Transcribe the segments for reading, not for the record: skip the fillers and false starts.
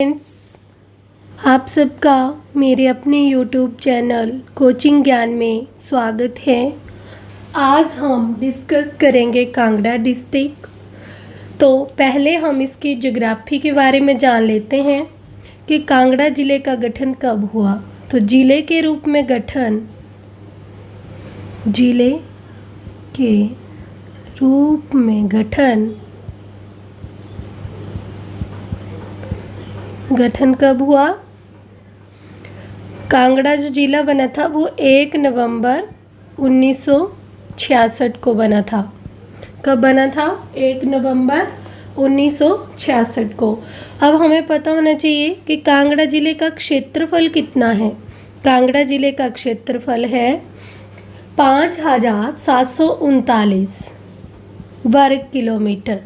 Friends, आप सबका मेरे अपने YouTube चैनल कोचिंग ज्ञान में स्वागत है। आज हम डिस्कस करेंगे कांगड़ा डिस्ट्रिक्ट। तो पहले हम इसकी ज्योग्राफी के बारे में जान लेते हैं कि कांगड़ा ज़िले का गठन कब हुआ। तो ज़िले के रूप में गठन गठन कब हुआ। कांगड़ा जो जिला बना था वो 1 नवंबर 1966 को बना था। कब बना था? 1 नवंबर 1966 को। अब हमें पता होना चाहिए कि कांगड़ा जिले का क्षेत्रफल कितना है। कांगड़ा जिले का क्षेत्रफल है 5739 वर्ग किलोमीटर।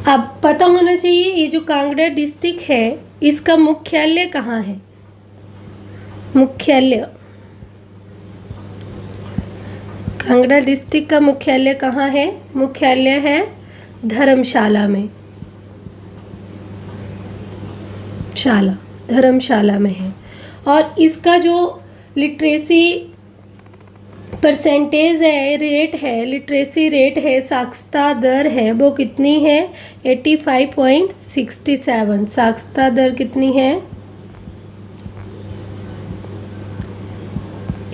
अब पता होना चाहिए ये जो कांगड़ा डिस्ट्रिक्ट है इसका मुख्यालय कहाँ है। कांगड़ा डिस्ट्रिक्ट का मुख्यालय कहाँ है? मुख्यालय है धर्मशाला में है। और इसका जो लिटरेसी परसेंटेज है, लिटरेसी रेट है, साक्षरता दर है, वो कितनी है? 85.67। साक्षरता दर कितनी है?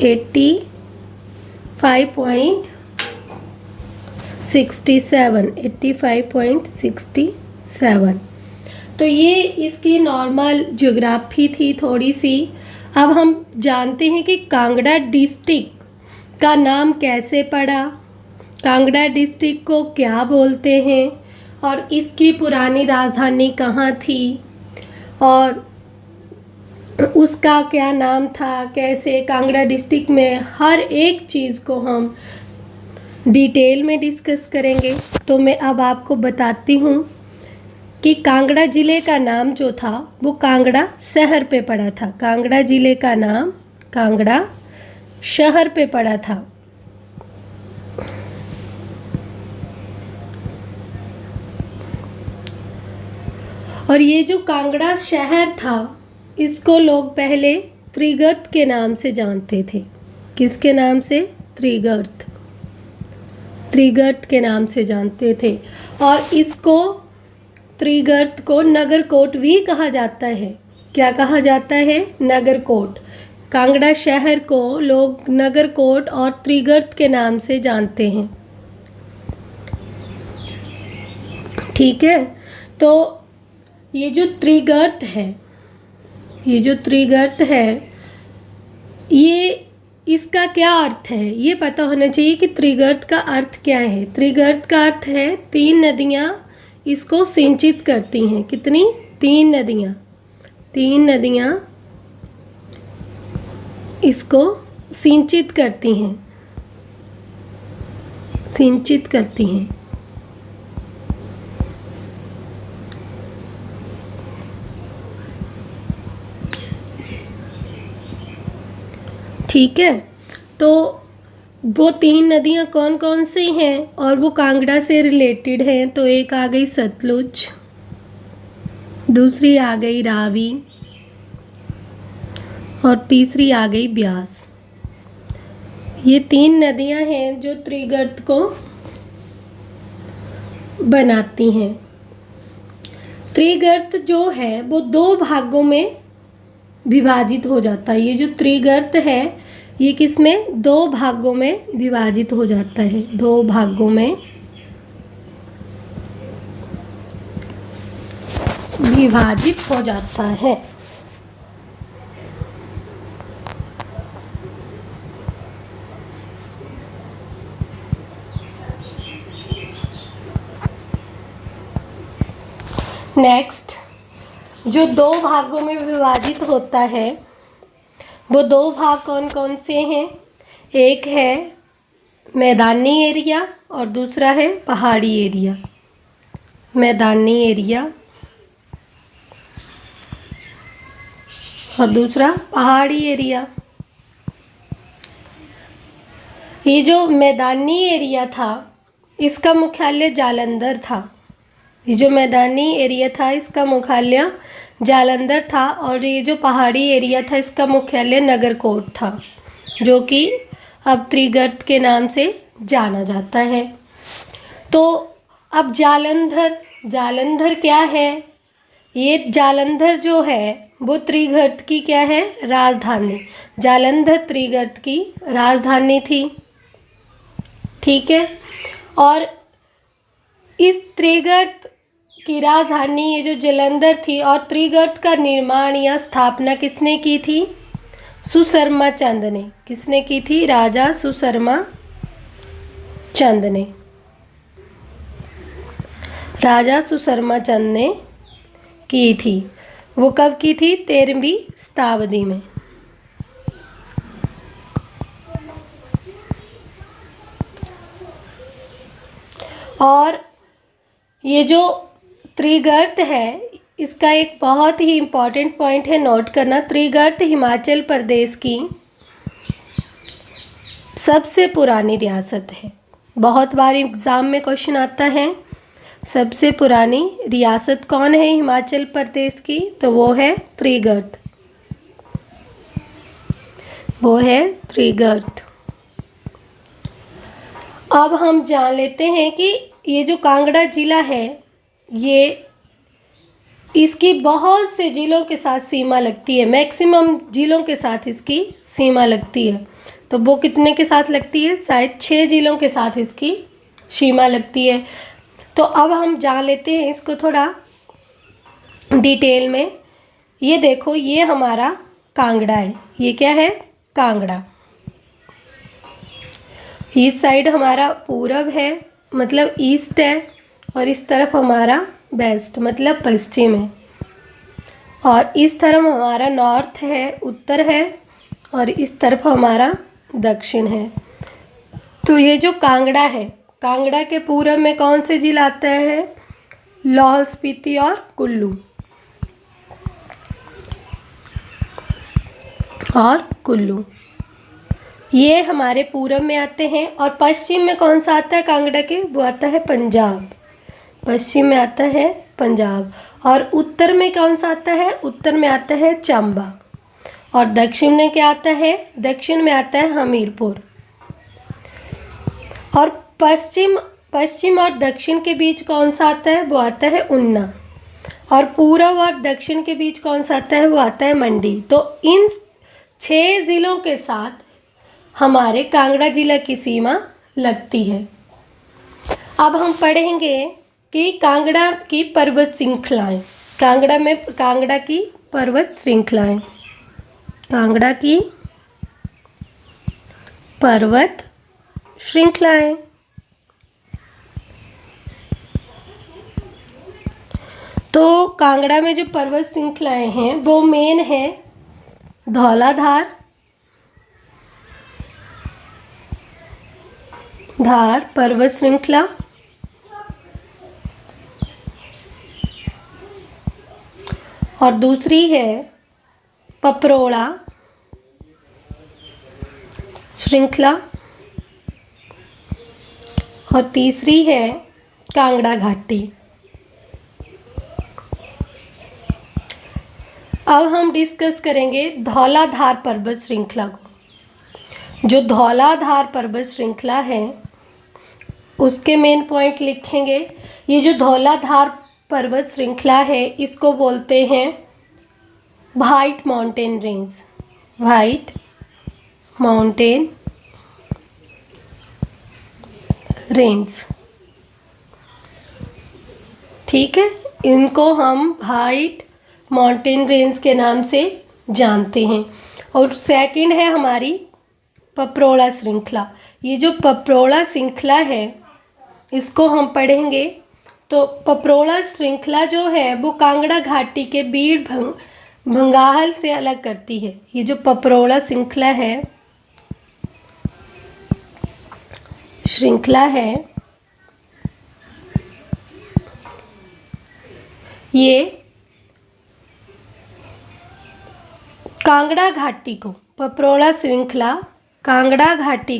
85.67। तो ये इसकी नॉर्मल ज्योग्राफी थी थोड़ी सी। अब हम जानते हैं कि कांगड़ा डिस्ट्रिक्ट का नाम कैसे पड़ा, कांगड़ा डिस्ट्रिक्ट को क्या बोलते हैं और इसकी पुरानी राजधानी कहाँ थी और उसका क्या नाम था, कैसे कांगड़ा डिस्ट्रिक्ट में हर एक चीज़ को हम डिटेल में डिस्कस करेंगे। तो मैं अब आपको बताती हूँ कि कांगड़ा ज़िले का नाम जो था वो कांगड़ा शहर पे पड़ा था। कांगड़ा ज़िले का नाम कांगड़ा शहर पे पड़ा था। और ये जो कांगड़ा शहर था इसको लोग पहले त्रिगर्त के नाम से जानते थे। किसके नाम से? त्रिगर्त के नाम से जानते थे। और इसको त्रिगर्त को नगरकोट भी कहा जाता है। क्या कहा जाता है? नगरकोट। कांगड़ा शहर को लोग नगरकोट और त्रिगर्त के नाम से जानते हैं। ठीक है, तो ये जो त्रिगर्त है ये इसका क्या अर्थ है ये पता होना चाहिए कि त्रिगर्त का अर्थ क्या है। त्रिगर्त का अर्थ है 3 नदियाँ इसको सिंचित करती हैं। कितनी? 3 नदियाँ इसको सिंचित करती हैं। ठीक है, तो वो 3 नदियाँ कौन कौन सी हैं और वो कांगड़ा से रिलेटेड हैं। तो एक आ गई सतलुज, दूसरी आ गई रावी और तीसरी आ गई ब्यास। ये 3 नदियां हैं जो त्रिगर्त को बनाती हैं। त्रिगर्त जो है वो 2 भागों में विभाजित हो जाता है। ये जो त्रिगर्त है ये किसमें? 2 भागों में विभाजित हो जाता है। 2 भागों में विभाजित हो जाता है। नेक्स्ट, जो 2 भागों में विभाजित होता है वो 2 भाग कौन कौन से हैं? एक है मैदानी एरिया और दूसरा है पहाड़ी एरिया। मैदानी एरिया और दूसरा पहाड़ी एरिया। ये जो मैदानी एरिया था इसका मुख्यालय जालंधर था। ये जो मैदानी एरिया था इसका मुख्यालय जालंधर था, और ये जो पहाड़ी एरिया था इसका मुख्यालय नगरकोट था, जो कि अब त्रिगर्त के नाम से जाना जाता है। तो अब जालंधर क्या है? ये जालंधर जो है वो त्रिगर्त की क्या है? राजधानी। जालंधर त्रिगर्त की राजधानी थी, ठीक है। और इस त्रिगर्त की राजधानी ये जो जालंधर थी, और त्रिगर्त का निर्माण या स्थापना किसने की थी? सुशर्मा चंद ने। किसने की थी? राजा सुशर्मा चंद ने। राजा सुशर्मा चंद ने की थी। वो कब की थी? 13वीं शताब्दी में। और ये जो त्रिगर्त है इसका एक बहुत ही इम्पॉर्टेंट पॉइंट है, नोट करना। त्रिगर्त हिमाचल प्रदेश की सबसे पुरानी रियासत है। बहुत बार एग्ज़ाम में क्वेश्चन आता है, सबसे पुरानी रियासत कौन है हिमाचल प्रदेश की? तो वो है त्रिगर्त। वो है त्रिगर्त। अब हम जान लेते हैं कि ये जो कांगड़ा जिला है ये इसकी बहुत से जिलों के साथ सीमा लगती है। मैक्सिमम जिलों के साथ इसकी सीमा लगती है। तो वो कितने के साथ लगती है? शायद 6 जिलों के साथ इसकी सीमा लगती है। तो अब हम जान लेते हैं इसको थोड़ा डिटेल में। ये देखो, ये हमारा कांगड़ा है। ये क्या है? कांगड़ा। इस साइड हमारा पूरब है, मतलब ईस्ट है, और इस तरफ हमारा वेस्ट मतलब पश्चिम है, और इस तरफ हमारा नॉर्थ है, उत्तर है, और इस तरफ हमारा दक्षिण है। तो ये जो कांगड़ा है, कांगड़ा के पूरब में कौन से जिला आता है? लाहौल स्पीति और कुल्लू। ये हमारे पूरब में आते हैं। और पश्चिम में कौन सा आता है कांगड़ा के? वो आता है पंजाब। पश्चिम में आता है पंजाब। और उत्तर में कौन सा आता है? उत्तर में आता है चंबा। और दक्षिण में क्या आता है? दक्षिण में आता है हमीरपुर। और पश्चिम और दक्षिण के बीच कौन सा आता है? वो आता है ऊना। और पूर्व और दक्षिण के बीच कौन सा आता है? वो आता है मंडी। तो इन 6 ज़िलों के साथ हमारे कांगड़ा जिला की सीमा लगती है। अब हम पढ़ेंगे कि कांगड़ा की पर्वत श्रृंखलाएं। कांगड़ा की पर्वत श्रृंखलाएं। कांगड़ा की पर्वत श्रृंखलाएं। तो कांगड़ा में जो पर्वत श्रृंखलाएं हैं वो मेन है धौलाधार पर्वत श्रृंखला, और दूसरी है पपरोड़ा श्रृंखला, और तीसरी है कांगड़ा घाटी। अब हम डिस्कस करेंगे धौलाधार पर्वत श्रृंखला को। जो धौलाधार पर्वत श्रृंखला है उसके मेन पॉइंट लिखेंगे। ये जो धौलाधार पर्वत श्रृंखला है इसको बोलते हैं white mountain range. White mountain range, ठीक है। इनको हम व्हाइट माउंटेन रेंज के नाम से जानते हैं। और सेकंड है हमारी पपरोड़ा श्रृंखला। ये जो पपरोड़ा श्रृंखला है इसको हम पढ़ेंगे। तो पपरोड़ा श्रृंखला जो है वो कांगड़ा घाटी के बीड़ भंगाल से अलग करती है। ये जो पपरोड़ा श्रृंखला है ये कांगड़ा घाटी को, पपरोड़ा श्रृंखला कांगड़ा घाटी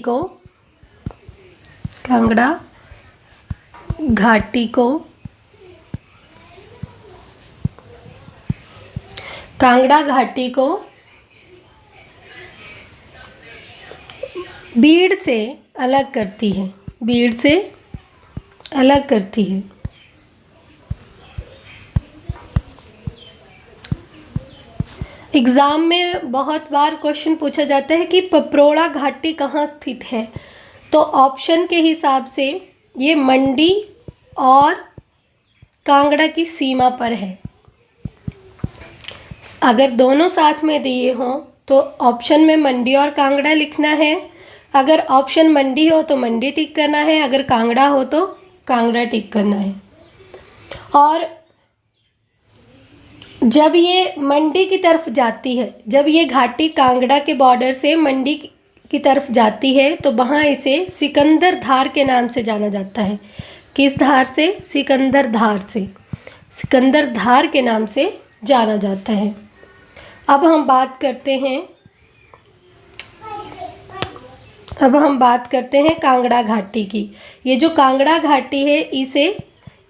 को कांगड़ा घाटी को बीड़ से अलग करती है, बीड़ से अलग करती है। एग्ज़ाम में बहुत बार क्वेश्चन पूछा जाता है कि पपरोड़ा घाटी कहाँ स्थित है, तो ऑप्शन के हिसाब से ये मंडी और कांगड़ा की सीमा पर है। अगर दोनों साथ में दिए हों तो ऑप्शन में मंडी और कांगड़ा लिखना है, अगर ऑप्शन मंडी हो तो मंडी टिक करना है, अगर कांगड़ा हो तो कांगड़ा टिक करना है। और जब ये मंडी की तरफ जाती है, जब ये घाटी कांगड़ा के बॉर्डर से मंडी की तरफ जाती है तो वहाँ इसे सिकंदर धार के नाम से जाना जाता है। किस धार से? सिकंदर धार से, सिकंदर धार के नाम से जाना जाता है। अब हम बात करते हैं कांगड़ा घाटी की। ये जो कांगड़ा घाटी है इसे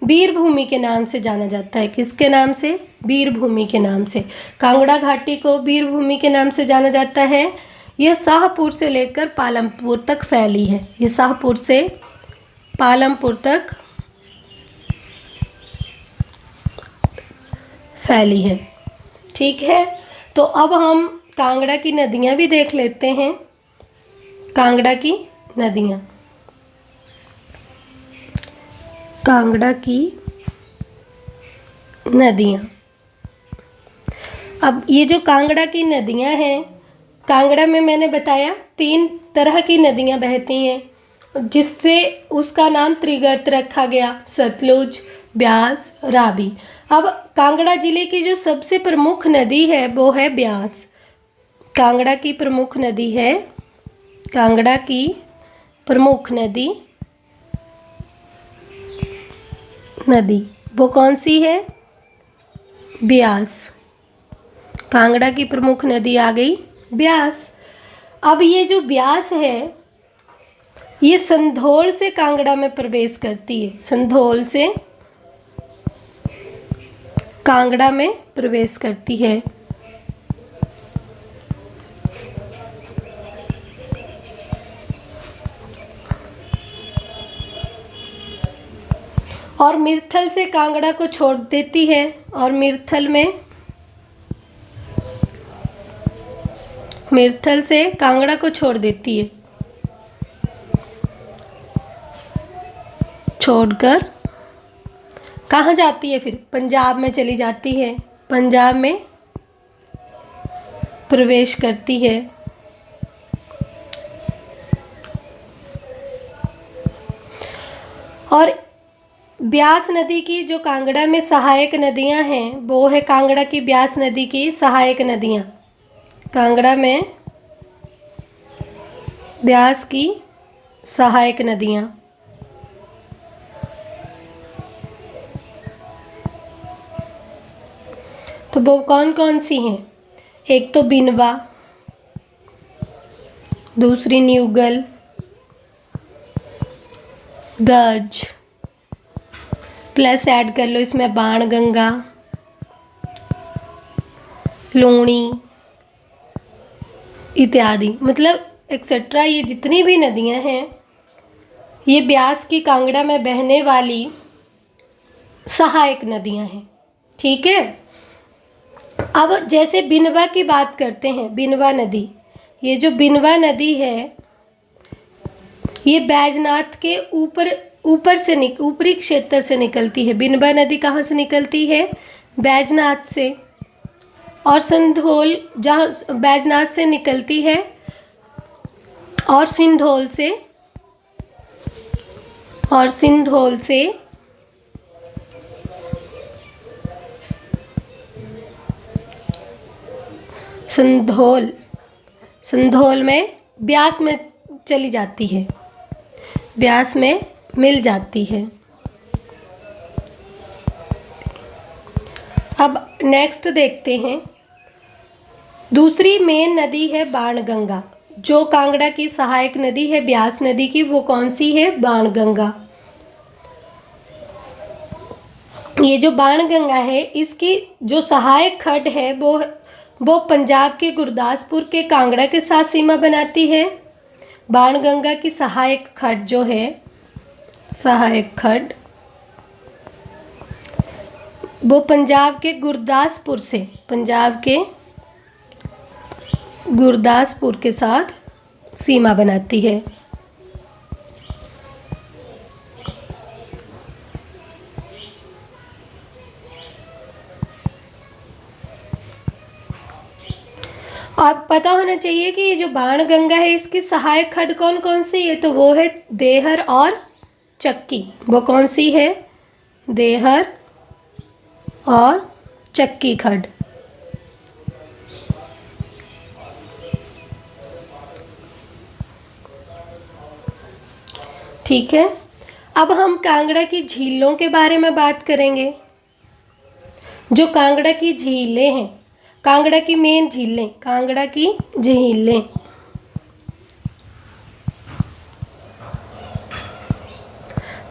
वीरभूमि के नाम से जाना जाता है। किसके नाम से? वीरभूमि के नाम से। कांगड़ा घाटी को वीरभूमि के नाम से जाना जाता है। यह शाहपुर से लेकर पालमपुर तक फैली है। ये शाहपुर से पालमपुर तक फैली है। ठीक है, तो अब हम कांगड़ा की नदियाँ भी देख लेते हैं। कांगड़ा की नदियाँ, कांगड़ा की नदियाँ। अब ये जो कांगड़ा की नदियाँ हैं, कांगड़ा में मैंने बताया 3 तरह की नदियाँ बहती हैं, जिससे उसका नाम त्रिगर्त रखा गया, सतलुज, ब्यास, रावी। अब कांगड़ा जिले की जो सबसे प्रमुख नदी है वो है ब्यास। कांगड़ा की प्रमुख नदी है, कांगड़ा की प्रमुख नदी वो कौन सी है? ब्यास। कांगड़ा की प्रमुख नदी आ गई ब्यास। अब ये जो ब्यास है ये संधोल से कांगड़ा में प्रवेश करती है, संधोल से कांगड़ा में प्रवेश करती है। और मिरथल से कांगड़ा को छोड़ देती है, और मिरथल से कांगड़ा को छोड़ देती है, छोड़कर कहाँ जाती है? फिर पंजाब में चली जाती है, पंजाब में प्रवेश करती है। और ब्यास नदी की जो कांगड़ा में सहायक नदियां हैं वो है कांगड़ा की ब्यास नदी की सहायक नदियां। कांगड़ा में ब्यास की सहायक नदियां। तो वो कौन कौन सी हैं? एक तो बिनवा, दूसरी न्यूगल, गज, प्लस ऐड कर लो इसमें बाणगंगा, लूणी इत्यादि, मतलब एक्सेट्रा। ये जितनी भी नदियां हैं ये ब्यास की कांगड़ा में बहने वाली सहायक नदियां हैं। ठीक है, अब जैसे बिनवा की बात करते हैं, बिनवा नदी, ये जो बिनवा नदी है ये बैजनाथ के ऊपर से ऊपरी क्षेत्र से निकलती है। बिनवा नदी कहाँ से निकलती है? बैजनाथ से। और संधोल जहाँ बैजनाथ से निकलती है, और सिंधोल से संधोल में ब्यास में चली जाती है, ब्यास में मिल जाती है। अब नेक्स्ट देखते हैं, दूसरी मेन नदी है बाणगंगा। जो कांगड़ा की सहायक नदी है ब्यास नदी की, वो कौन सी है? बाणगंगा। ये जो बाणगंगा है इसकी जो सहायक खड्ड है वो पंजाब के गुरदासपुर के कांगड़ा के साथ सीमा बनाती है। बाणगंगा की सहायक खड्ड जो है, सहायक खड्ड, वो पंजाब के गुरदासपुर से, पंजाब के गुरदासपुर के साथ सीमा बनाती है। और पता होना चाहिए कि ये जो बाणगंगा है इसकी सहायक खड्ड कौन कौन सी है, तो वो है देहर और चक्की। वो कौन सी है? देहर और चक्की खड्ड। ठीक है, अब हम कांगड़ा की झीलों के बारे में बात करेंगे। जो कांगड़ा की झीलें हैं, कांगड़ा की मेन झीलें, कांगड़ा की झीलें,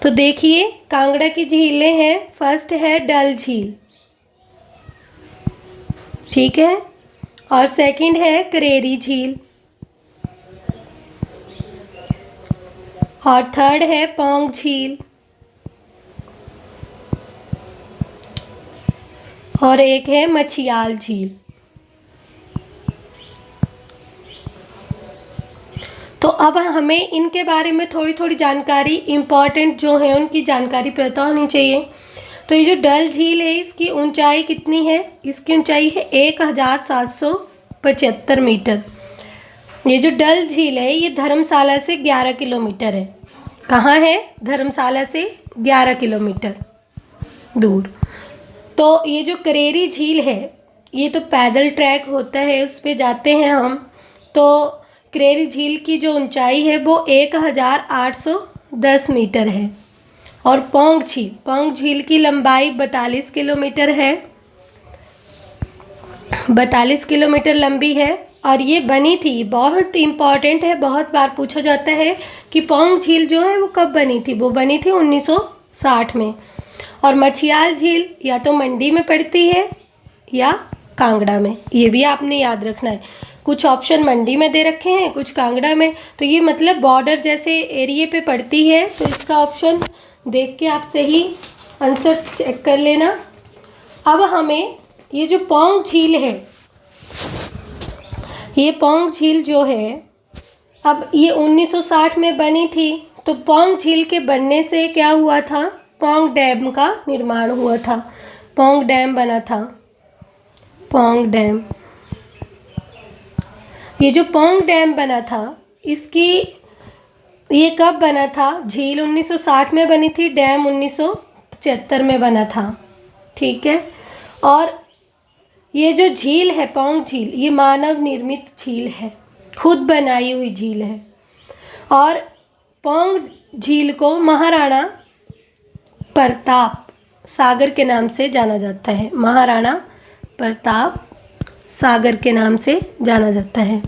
तो देखिए कांगड़ा की झीलें हैं। फर्स्ट है डल झील, ठीक है, और सेकंड है करेरी झील, और थर्ड है पौंग झील, और एक है मछियाल झील। तो अब हमें इनके बारे में थोड़ी थोड़ी जानकारी, इम्पॉर्टेंट जो है उनकी जानकारी पता होनी चाहिए। तो ये जो डल झील है इसकी ऊंचाई कितनी है? इसकी ऊंचाई है 1775 मीटर। ये जो डल झील है ये धर्मशाला से 11 किलोमीटर है। कहाँ है? धर्मशाला से 11 किलोमीटर दूर। तो ये जो करेरी झील है ये तो पैदल ट्रैक होता है, उस पे जाते हैं हम। तो करेरी झील की जो ऊंचाई है वो 1810 मीटर है। और पौंग झील की लंबाई 42 किलोमीटर है, 42 किलोमीटर लंबी है। और ये बनी थी, बहुत इम्पॉर्टेंट है, बहुत बार पूछा जाता है कि पौंग झील जो है वो कब बनी थी? वो बनी थी 1960 में। और मछियाल झील या तो मंडी में पड़ती है या कांगड़ा में, ये भी आपने याद रखना है। कुछ ऑप्शन मंडी में दे रखे हैं, कुछ कांगड़ा में, तो ये मतलब बॉर्डर जैसे एरिए पे पड़ती है। तो इसका ऑप्शन देख के आप सही आंसर चेक कर लेना। अब हमें ये जो पौंग झील है, ये पौंग झील जो है, अब ये 1960 में बनी थी। तो पौंग झील के बनने से क्या हुआ था? पौंग डैम का निर्माण हुआ था, पौंग डैम बना था, पौंग डैम। ये जो पौंग डैम बना था इसकी, ये कब बना था? झील 1960 में बनी थी, डैम 1975 में बना था, ठीक है। और ये जो झील है पौंग झील, ये मानव निर्मित झील है, खुद बनाई हुई झील है। और पौंग झील को महाराणा प्रताप सागर के नाम से जाना जाता है, महाराणा प्रताप सागर के नाम से जाना जाता है।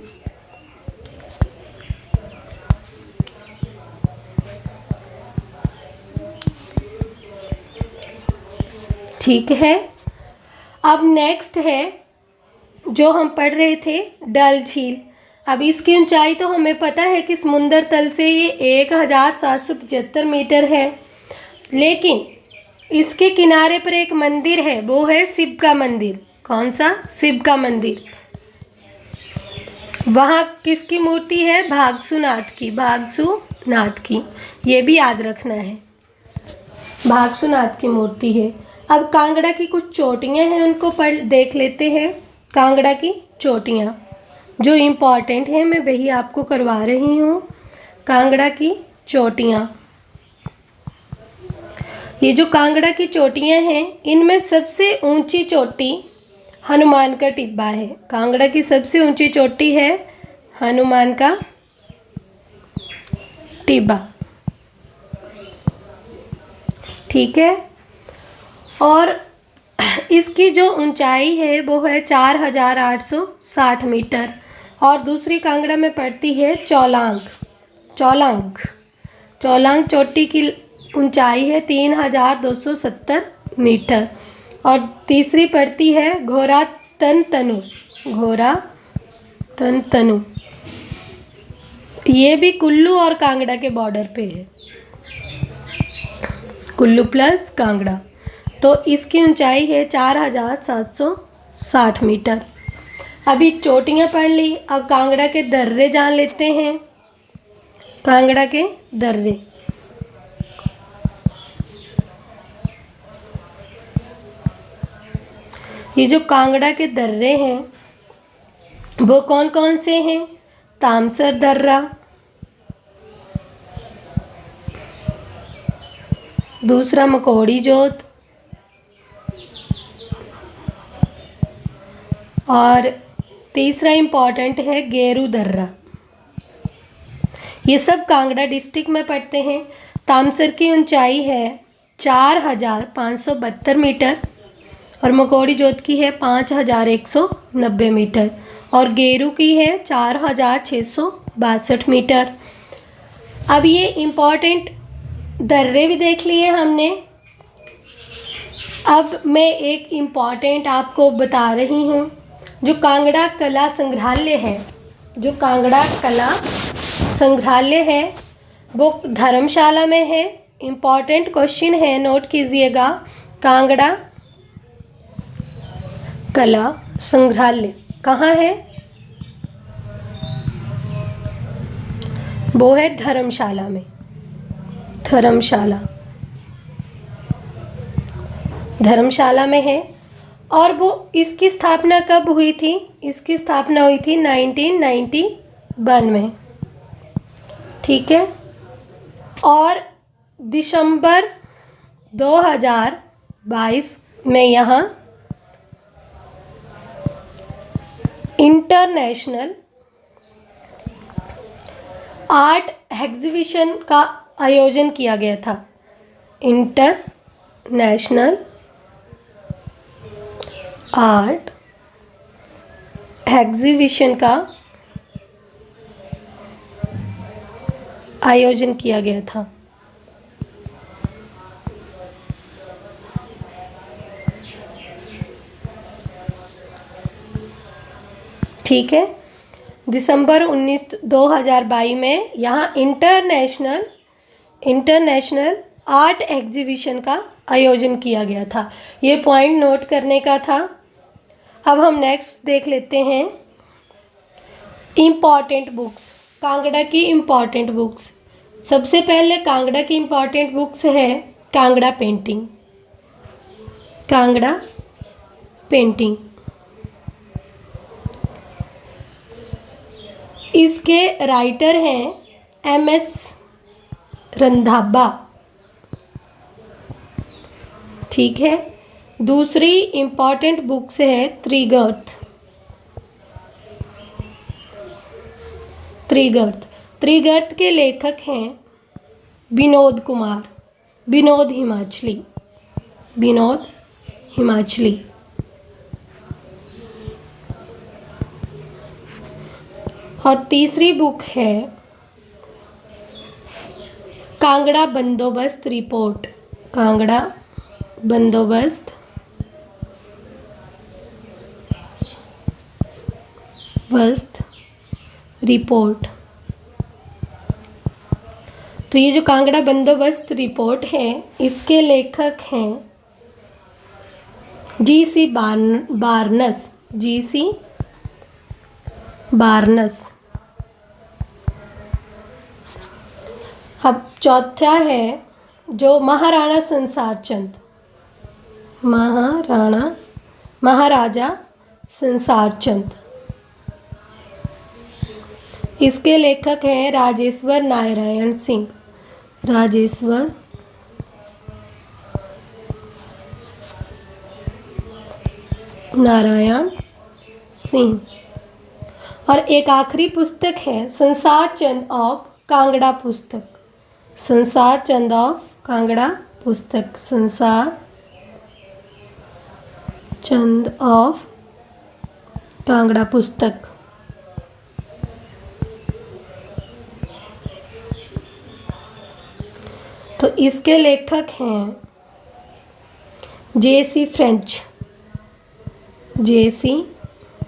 ठीक है, अब नेक्स्ट है जो हम पढ़ रहे थे डल झील। अब इसकी ऊंचाई तो हमें पता है कि समुद्र तल से ये 1775 मीटर है, लेकिन इसके किनारे पर एक मंदिर है, वो है शिव का मंदिर। कौन सा? शिव का मंदिर। वहाँ किसकी मूर्ति है? भागसुनाथ की, भागसुनाथ की, ये भी याद रखना है, भागसुनाथ की मूर्ति है। अब कांगड़ा की कुछ चोटियाँ हैं, उनको देख लेते हैं। कांगड़ा की चोटियाँ जो इम्पॉर्टेंट है, मैं वही आपको करवा रही हूँ। कांगड़ा की चोटियाँ, ये जो कांगड़ा की चोटियाँ हैं इनमें सबसे ऊंची चोटी हनुमान का टिब्बा है। कांगड़ा की सबसे ऊंची चोटी है हनुमान का टिब्बा, ठीक है। और इसकी जो ऊंचाई है वो है 4860 मीटर। और दूसरी कांगड़ा में पड़ती है चौलांग चोटी की ऊंचाई है 3270 मीटर। और तीसरी पड़ती है घोरा तन तनु। घोरा तन तनु ये भी कुल्लू और कांगड़ा के बॉर्डर पे है, कुल्लू प्लस कांगड़ा। तो इसकी ऊंचाई है 4760 मीटर। अभी चोटियां पढ़ ली, अब कांगड़ा के दर्रे जान लेते हैं। कांगड़ा के दर्रे, ये जो कांगड़ा के दर्रे हैं वो कौन कौन से हैं? तामसर दर्रा, दूसरा मकोड़ी जोत, और तीसरा इम्पॉर्टेंट है गेरू दर्रा। ये सब कांगड़ा डिस्ट्रिक्ट में पड़ते हैं। तामसर की ऊंचाई है 4572 मीटर और मकोड़ी जोत की है 5190 मीटर और गेरू की है 4662 मीटर। अब ये इम्पॉर्टेंट दर्रे भी देख लिए हमने। अब मैं एक इम्पॉर्टेंट आपको बता रही हूँ। जो कांगड़ा कला संग्रहालय है, जो कांगड़ा कला संग्रहालय है वो धर्मशाला में है। इम्पॉर्टेंट क्वेश्चन है, नोट कीजिएगा। कांगड़ा कला संग्रहालय कहाँ है? वो है धर्मशाला में। धर्मशाला में है। और वो इसकी स्थापना कब हुई थी? इसकी स्थापना हुई थी 1991 में, ठीक है। और दिसंबर 2022 में यहाँ इंटरनेशनल आर्ट एग्जीबिशन का आयोजन किया गया था। इंटरनेशनल आर्ट एग्जीबिशन का आयोजन किया गया था। ठीक है, दिसंबर 2022 में यहाँ इंटरनेशनल आर्ट एग्जीबिशन का आयोजन किया गया था। ये पॉइंट नोट करने का था। अब हम नेक्स्ट देख लेते हैं इम्पॉर्टेंट बुक्स, कांगड़ा की इम्पॉर्टेंट बुक्स। सबसे पहले कांगड़ा की इम्पॉर्टेंट बुक्स है कांगड़ा पेंटिंग। कांगड़ा पेंटिंग, इसके राइटर हैं MS रंधावा, ठीक है। दूसरी इम्पॉर्टेंट बुक्स है त्रिगर्त। त्रिगर्त के लेखक हैं विनोद कुमार, विनोद हिमाचली। और तीसरी बुक है कांगड़ा बंदोबस्त रिपोर्ट। कांगड़ा बंदोबस्त रिपोर्ट। तो ये जो कांगड़ा बंदोबस्त रिपोर्ट है इसके लेखक हैं GC बार्नस। अब चौथा है जो महाराजा संसार चंद। इसके लेखक हैं राजेश्वर नारायण सिंह। और एक आखिरी पुस्तक है संसार चंद ऑफ कांगड़ा पुस्तक। संसार चंद ऑफ कांगड़ा पुस्तक। तो इसके लेखक हैं जेसी फ्रेंच, जेसी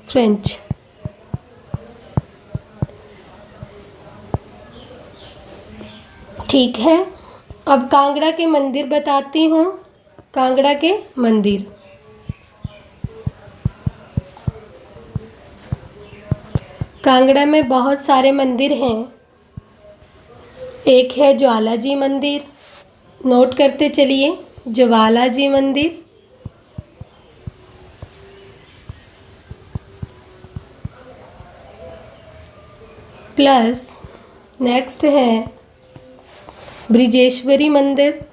फ्रेंच। ठीक है, अब कांगड़ा के मंदिर बताती हूँ। कांगड़ा के मंदिर, कांगड़ा में बहुत सारे मंदिर हैं। एक है ज्वाला जी मंदिर, नोट करते चलिए, ज्वाला जी मंदिर। प्लस नेक्स्ट है ब्रिजेश्वरी मंदिर।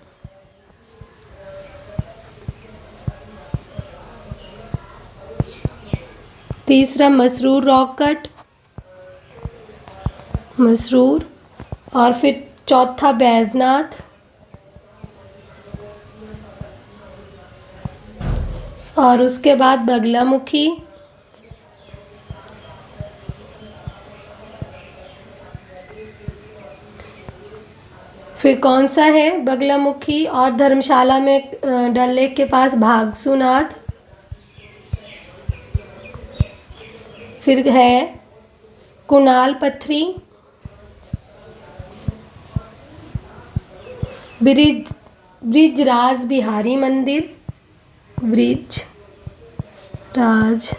तीसरा मसरूर रॉक कट, मसरूर। और फिर चौथा बैजनाथ, और उसके बाद बगलामुखी, फिर कौन सा है बगलामुखी, और धर्मशाला में डल लेक के पास भागसूनाथ, फिर है कुणाल पथरी, ब्रिजराज बिहारी मंदिर, ब्रिज राज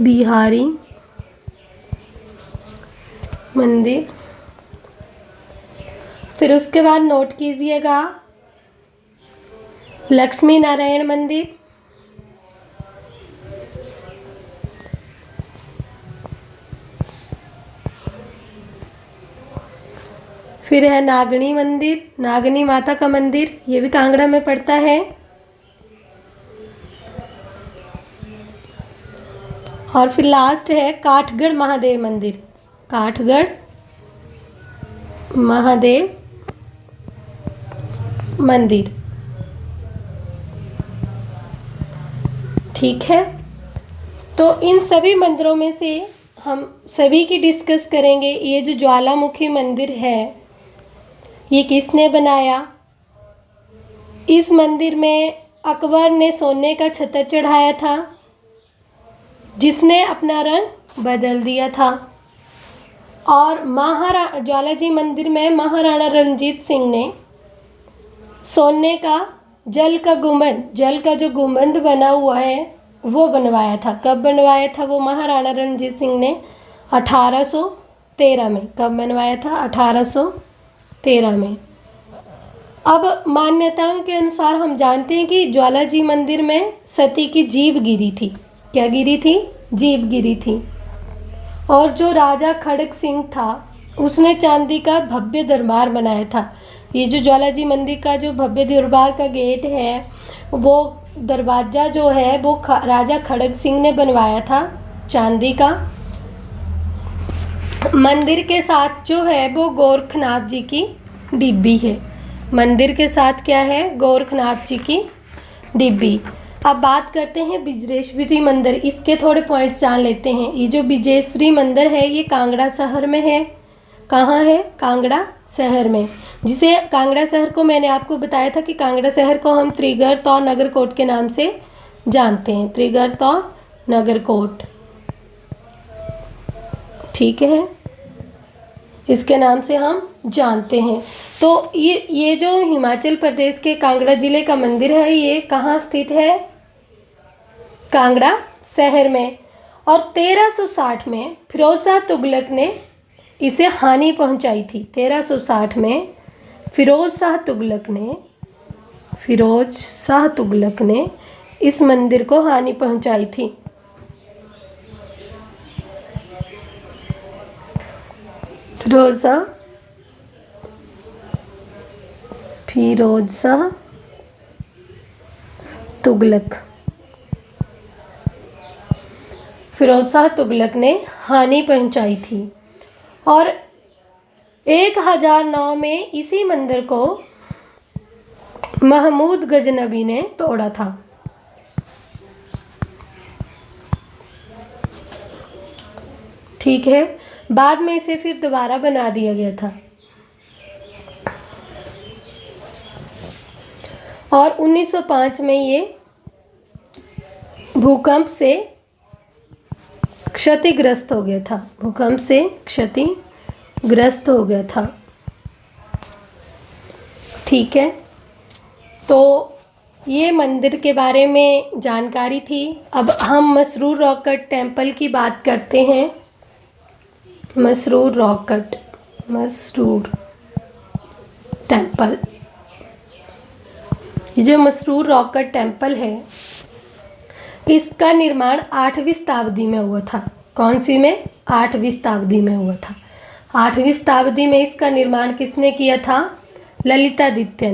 बिहारी मंदिर। फिर उसके बाद नोट कीजिएगा लक्ष्मी नारायण मंदिर, फिर है नागनी मंदिर, नागनी माता का मंदिर, ये भी कांगड़ा में पड़ता है। और फिर लास्ट है काठगढ़ महादेव मंदिर, काठगढ़ महादेव मंदिर। ठीक है, तो इन सभी मंदिरों में से हम सभी की डिस्कस करेंगे। ये जो ज्वालामुखी मंदिर है, ये किसने बनाया? इस मंदिर में अकबर ने सोने का छतर चढ़ाया था, जिसने अपना रंग बदल दिया था। और ज्वाला जी मंदिर में महाराणा रणजीत सिंह ने सोने का जल का जो गुंबद बना हुआ है वो बनवाया था। कब बनवाया था वो महाराणा रणजीत सिंह ने? 1813 में। कब बनवाया था? 1813 में। अब मान्यताओं के अनुसार हम जानते हैं कि ज्वाला जी मंदिर में सती की जीभ गिरी थी। क्या गिरी थी? जीभ गिरी थी। और जो राजा खड़ग सिंह था उसने चांदी का भव्य दरबार बनाया था। ये जो ज्वाला जी मंदिर का जो भव्य दरबार का गेट है, वो दरवाज़ा जो है वो राजा खड़ग सिंह ने बनवाया था चांदी का। मंदिर के साथ जो है वो गोरखनाथ जी की डिब्बी है। मंदिर के साथ क्या है? गोरखनाथ जी की डिब्बी। अब बात करते हैं बिजरेश्वरी मंदिर। इसके थोड़े पॉइंट्स जान लेते हैं। ये जो बिजेश्वरी मंदिर है ये कांगड़ा शहर में है। कहाँ है? कांगड़ा शहर में। जिसे कांगड़ा शहर को मैंने आपको बताया था कि कांगड़ा शहर को हम त्रिगर्त और नगरकोट के नाम से जानते हैं। त्रिगर्त और नगरकोट, ठीक है, इसके नाम से हम जानते हैं। तो ये जो हिमाचल प्रदेश के कांगड़ा जिले का मंदिर है ये कहाँ स्थित है? कांगड़ा शहर में। और 1360 में फिरोज शाह तुगलक ने इसे हानि पहुंचाई थी। 1360 में फिरोज शाह तुगलक ने इस मंदिर को हानि पहुंचाई थी। फिरोज शाह तुगलक ने हानि पहुंचाई थी। और 1009 में इसी मंदिर को महमूद गजनबी ने तोड़ा था। ठीक है, बाद में इसे फिर दोबारा बना दिया गया था। और 1905 में ये भूकंप से क्षतिग्रस्त हो गया था, भूकंप से क्षतिग्रस्त हो गया था। ठीक है, तो ये मंदिर के बारे में जानकारी थी। अब हम मसरूर रॉककट टेम्पल की बात करते हैं। मसरूर टेम्पल, ये जो मसरूर रॉककट टेम्पल है, इसका निर्माण 8वीं शताब्दी में हुआ था। कौन सी में? 8वीं शताब्दी में हुआ था। 8वीं शताब्दी में इसका निर्माण किसने किया था? ललितादित्य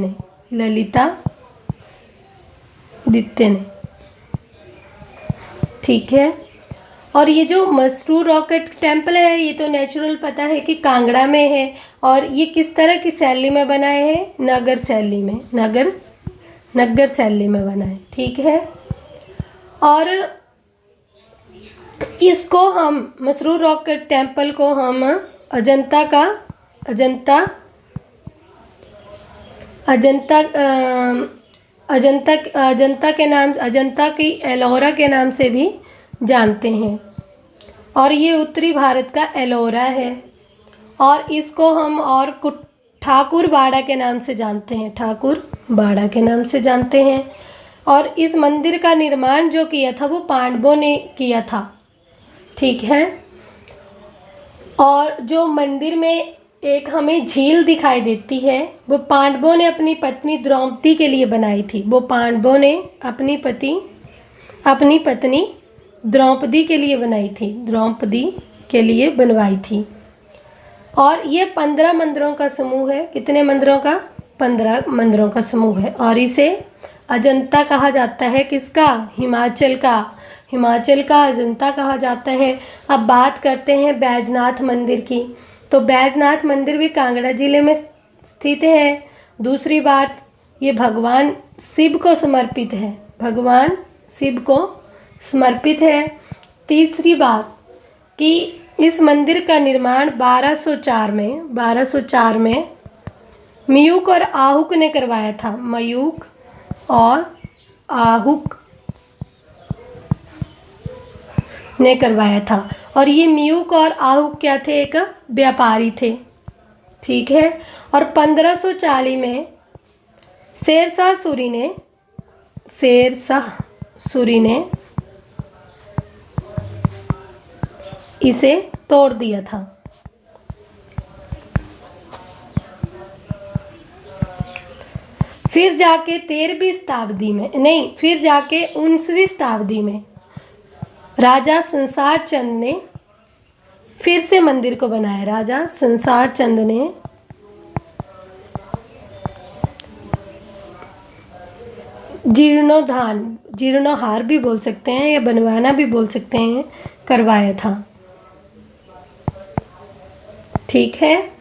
ने। ठीक है, और ये जो मसरूर रॉककट टेम्पल है, ये तो नेचुरल पता है कि कांगड़ा में है। और ये किस तरह की शैली में बनाए हैं? नगर शैली में, नगर शैली में बना है। ठीक है, और इसको हम मसरूर रॉककट टेम्पल को हम अजंता की एलोरा के नाम से भी जानते हैं। और ये उत्तरी भारत का एलोरा है। और इसको हम और ठाकुर बाड़ा के नाम से जानते हैं। और इस मंदिर का निर्माण जो किया था वो पांडवों ने किया था। ठीक है, और जो मंदिर में एक हमें झील दिखाई देती है, वो पांडवों ने अपनी पत्नी द्रौपदी के लिए बनाई थी। वो पांडवों ने अपनी पत्नी द्रौपदी के लिए बनवाई थी। और ये 15 मंदिरों का समूह है। कितने मंदिरों का? 15 मंदिरों का समूह है। और इसे अजंता कहा जाता है। किसका? हिमाचल का अजंता कहा जाता है। अब बात करते हैं बैजनाथ मंदिर की। तो बैजनाथ मंदिर भी कांगड़ा जिले में स्थित है। दूसरी बात, ये भगवान शिव को समर्पित है। तीसरी बात कि इस मंदिर का निर्माण 1204 में मयूक और आहुक ने करवाया था। मयूक और आहुक ने करवाया था। और ये मयूक और आहुक क्या थे? एक व्यापारी थे। ठीक है, और 1540 में शेरशाह सूरी ने इसे तोड़ दिया था। फिर जाके 19वीं शताब्दी में राजा संसार चंद ने फिर से मंदिर को बनाया। राजा संसार चंद ने जीर्णोद्धार भी बोल सकते हैं या बनवाना भी बोल सकते हैं, करवाया था। ठीक है,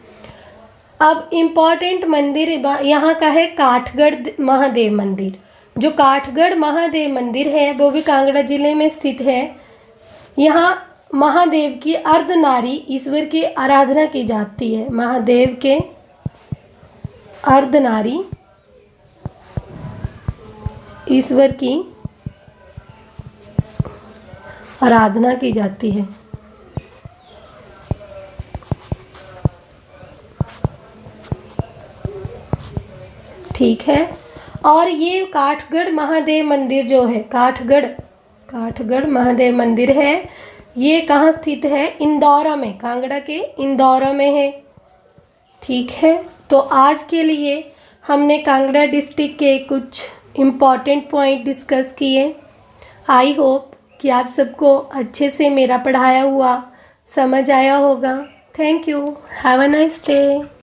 अब इम्पॉर्टेंट मंदिर यहाँ का है काठगढ़ महादेव मंदिर। जो काठगढ़ महादेव मंदिर है वो भी कांगड़ा जिले में स्थित है। यहाँ महादेव की अर्धनारी ईश्वर की आराधना की जाती है। महादेव के अर्धनारी ईश्वर की आराधना की जाती है। ठीक है, और ये काठगढ़ महादेव मंदिर जो है, काठगढ़ महादेव मंदिर है, ये कहाँ स्थित है? इंदौरा में, कांगड़ा के इंदौरा में है। ठीक है, तो आज के लिए हमने कांगड़ा डिस्ट्रिक्ट के कुछ इम्पॉर्टेंट पॉइंट डिस्कस किए। आई होप कि आप सबको अच्छे से मेरा पढ़ाया हुआ समझ आया होगा। Thank you. Have a nice day.